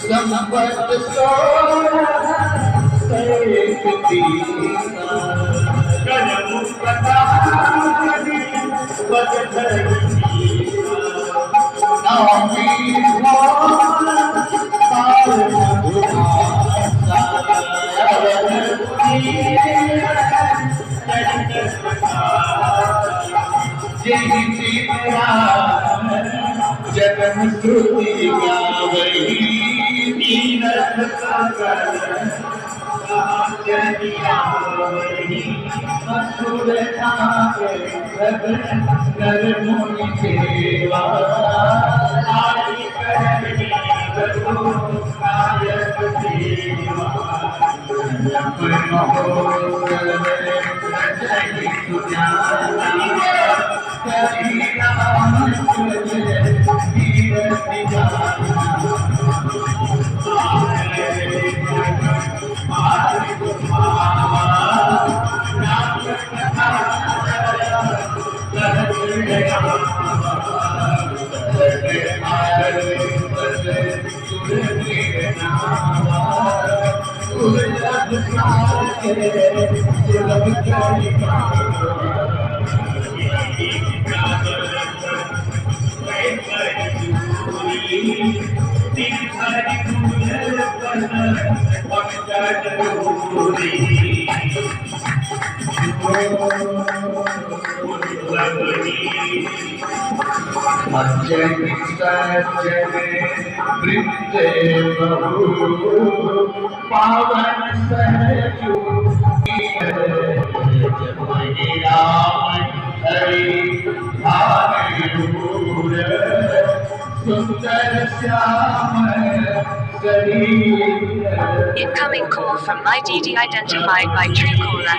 संपत सोती जगन श्रुति गावही तीरथ असुर नर मुनि सेवा वृंदे बहु पावन सहजू राम हरि भानुर सुंदर Shyam Incoming call from MyDD identified by Truecaller.